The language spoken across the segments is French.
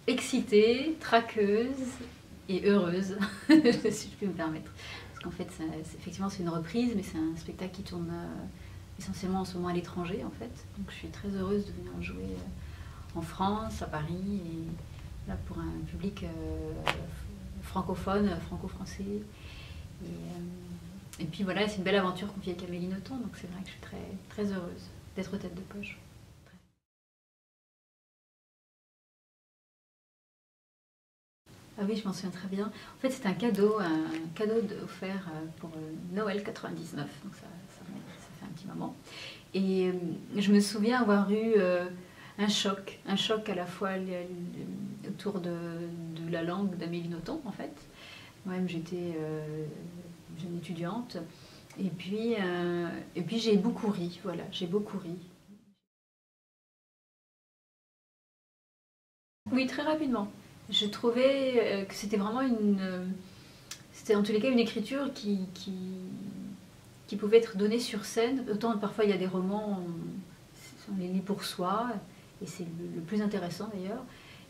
excitée, traqueuse et heureuse, si je puis me permettre. Parce qu'en fait, effectivement, c'est une reprise, mais c'est un spectacle qui tourne essentiellement en ce moment à l'étranger, en fait. Donc je suis très heureuse de venir le jouer en France, à Paris, et là pour un public francophone, franco-français. Et puis voilà, c'est une belle aventure qu'on vit avec Amélie Nothomb, donc c'est vrai que je suis très, très heureuse d'être tête de poche. Ah oui, je m'en souviens très bien. En fait, c'était un cadeau offert pour Noël 99, donc ça fait un petit moment. Et je me souviens avoir eu un choc à la fois autour de la langue d'Amélie Nothomb, en fait. Moi-même, j'étais jeune étudiante, et puis j'ai beaucoup ri, voilà, j'ai beaucoup ri. Oui, très rapidement. Je trouvais que c'était vraiment c'était en tous les cas une écriture qui pouvait être donnée sur scène. Autant parfois il y a des romans, on les lit pour soi, et c'est le plus intéressant d'ailleurs.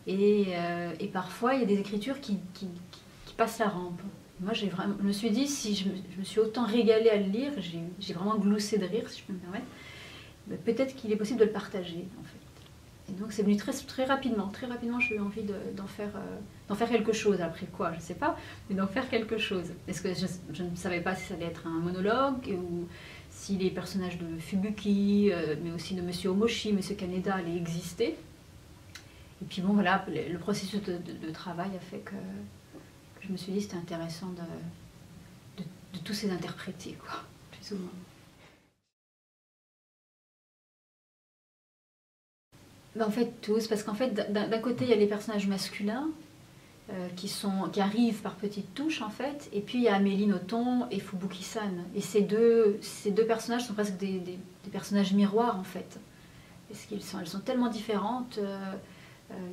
Et parfois il y a des écritures qui passent la rampe. Moi je me suis dit, si je me suis autant régalée à le lire, j'ai vraiment gloussé de rire, si je peux me permettre, peut-être qu'il est possible de le partager en fait. Et donc c'est venu très, très rapidement j'ai eu envie d'en faire quelque chose. Après quoi, je ne sais pas, mais d'en faire quelque chose. Parce que je ne savais pas si ça allait être un monologue, ou si les personnages de Fubuki, mais aussi de Monsieur Omoshi, Monsieur Kaneda allaient exister. Et puis bon voilà, le processus de travail a fait que je me suis dit que c'était intéressant de tous les interpréter, quoi, plus ou moins. Ben, en fait, tous, parce qu'en fait, d'un côté, il y a les personnages masculins qui arrivent par petites touches, en fait, et puis il y a Amélie Nothomb et Fubuki-san. Et ces deux personnages sont presque des personnages miroirs, en fait. Parce elles sont tellement différentes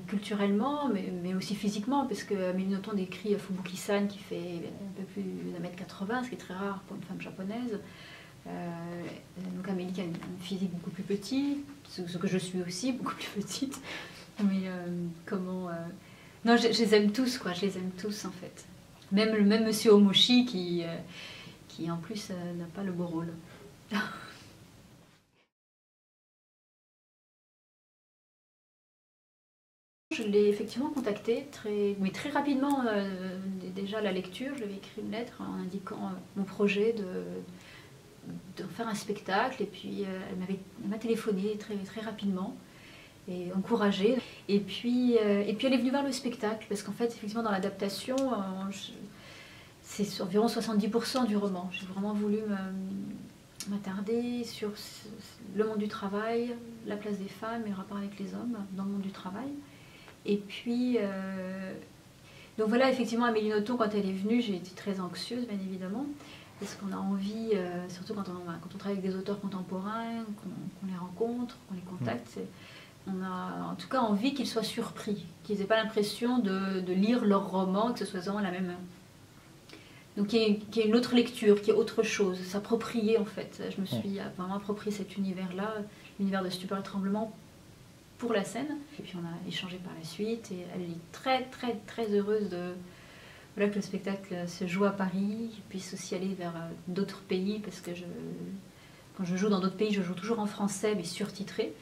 culturellement, mais aussi physiquement, parce que Amélie Nothomb décrit Fubuki-san qui fait un peu plus d'1,80 m, ce qui est très rare pour une femme japonaise. Donc Amélie a une physique beaucoup plus petite, ce que je suis aussi, beaucoup plus petite. Mais non, je les aime tous, quoi. Je les aime tous, en fait. Même Monsieur Omoshi qui en plus n'a pas le beau rôle. Je l'ai effectivement contacté, mais très rapidement, déjà à la lecture, je lui avais écrit une lettre en indiquant mon projet de faire un spectacle, et puis elle m'a téléphoné très, très rapidement et encouragée. Et puis elle est venue voir le spectacle, parce qu'en fait, effectivement, dans l'adaptation, c'est environ 70% du roman. J'ai vraiment voulu m'attarder sur le monde du travail, la place des femmes et le rapport avec les hommes dans le monde du travail. Et puis, donc voilà, effectivement, Amélie Nothomb, quand elle est venue, j'ai été très anxieuse, bien évidemment, parce qu'on a envie, surtout quand on travaille avec des auteurs contemporains, qu'on les rencontre, qu'on les contacte, on a en tout cas envie qu'ils soient surpris, qu'ils n'aient pas l'impression de lire leur roman, que ce soit vraiment la même. Donc qu'il y ait une autre lecture, qu'il y ait autre chose, s'approprier en fait. Je me suis vraiment approprié cet univers-là, l'univers de Stupeur et Tremblement, pour la scène. Et puis on a échangé par la suite, et elle est très très très heureuse que le spectacle se joue à Paris, qu'il puisse aussi aller vers d'autres pays, parce que quand je joue dans d'autres pays, je joue toujours en français, mais surtitré,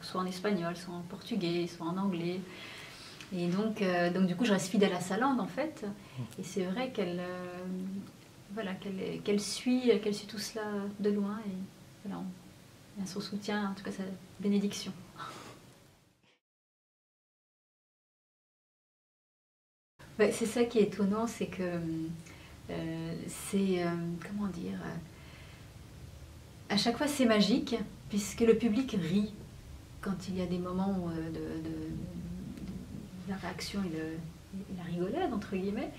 soit en espagnol, soit en portugais, soit en anglais. Et donc du coup, je reste fidèle à sa langue, en fait. Et c'est vrai qu'elle suit tout cela de loin, et voilà, on a son soutien, en tout cas sa bénédiction. Ouais, c'est ça qui est étonnant, c'est que comment dire, à chaque fois c'est magique, puisque le public rit quand il y a des moments de la réaction et la rigolade, entre guillemets,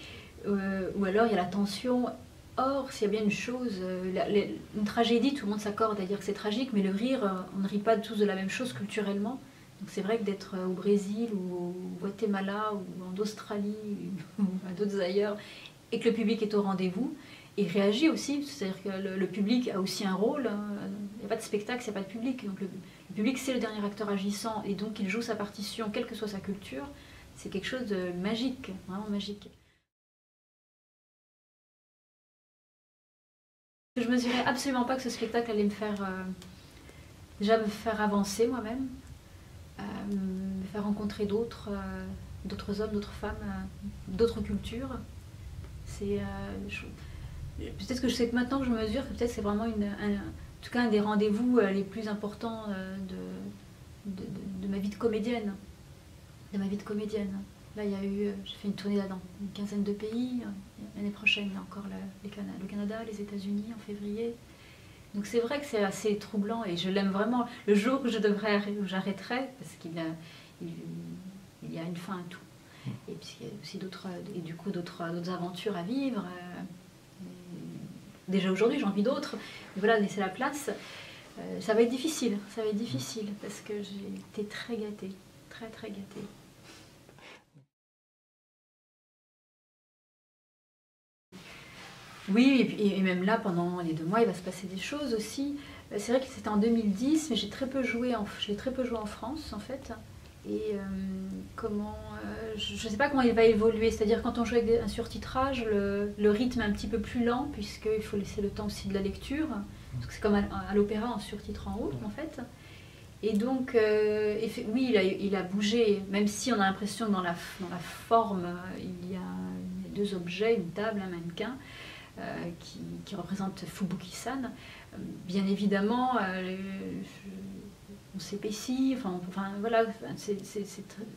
ou alors il y a la tension. Or, s'il y a bien une chose, une tragédie, tout le monde s'accorde à dire que c'est tragique, mais le rire, on ne rit pas tous de la même chose culturellement. Donc c'est vrai que d'être au Brésil ou au Guatemala ou en Australie ou à d'autres ailleurs, et que le public est au rendez-vous et réagit aussi, c'est-à-dire que le public a aussi un rôle. Il n'y a pas de spectacle, il n'y a pas de public. Donc le public, c'est le dernier acteur agissant, et donc il joue sa partition, quelle que soit sa culture. c'est quelque chose de magique, vraiment magique. Je mesurais absolument pas que ce spectacle allait me faire, déjà me faire avancer moi-même, me faire rencontrer d'autres hommes, d'autres femmes, d'autres cultures. C'est, peut-être que je sais que maintenant que je mesure, que peut-être c'est vraiment en tout cas un des rendez-vous les plus importants de ma vie de comédienne. De ma vie de comédienne. Là, j'ai fait une tournée là dans une quinzaine de pays. L'année prochaine, il y a encore le Canada, les États-Unis en février. Donc c'est vrai que c'est assez troublant et je l'aime vraiment. Le jour où où j'arrêterai, parce il y a une fin à tout. Et puis il y a aussi d'autres aventures à vivre. Déjà aujourd'hui, j'en vis d'autres. Mais voilà, laisser la place. Ça va être difficile, parce que j'ai été très gâtée, très très gâtée. Oui, et même là, pendant les 2 mois, il va se passer des choses aussi. C'est vrai que c'était en 2010, mais je l'ai très peu joué en France, en fait. Et je ne sais pas comment il va évoluer. C'est-à-dire quand on joue avec un surtitrage, le rythme est un petit peu plus lent, puisqu'il faut laisser le temps aussi de la lecture. Parce que c'est comme à l'opéra en surtitre en haut, en fait. Et donc, oui, il a bougé, même si on a l'impression que dans la forme, il y a 2 objets, une table, un mannequin. Qui représente Fubuki-san. Bien évidemment, on s'épaissit, enfin voilà,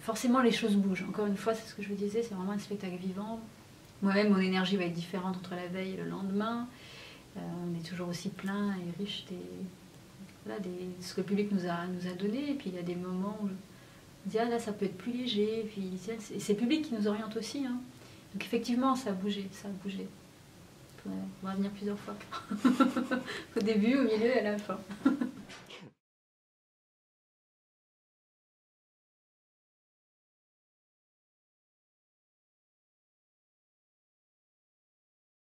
forcément les choses bougent. Encore une fois, c'est ce que je vous disais, c'est vraiment un spectacle vivant. Moi-même, mon énergie va être différente entre la veille et le lendemain. On est toujours aussi plein et riche de ce que le public nous a donné. Et puis il y a des moments où on dit, ah là, ça peut être plus léger. Et puis c'est le public qui nous oriente aussi. Hein. Donc effectivement, ça a bougé. On va venir plusieurs fois. Au début, au milieu et à la fin.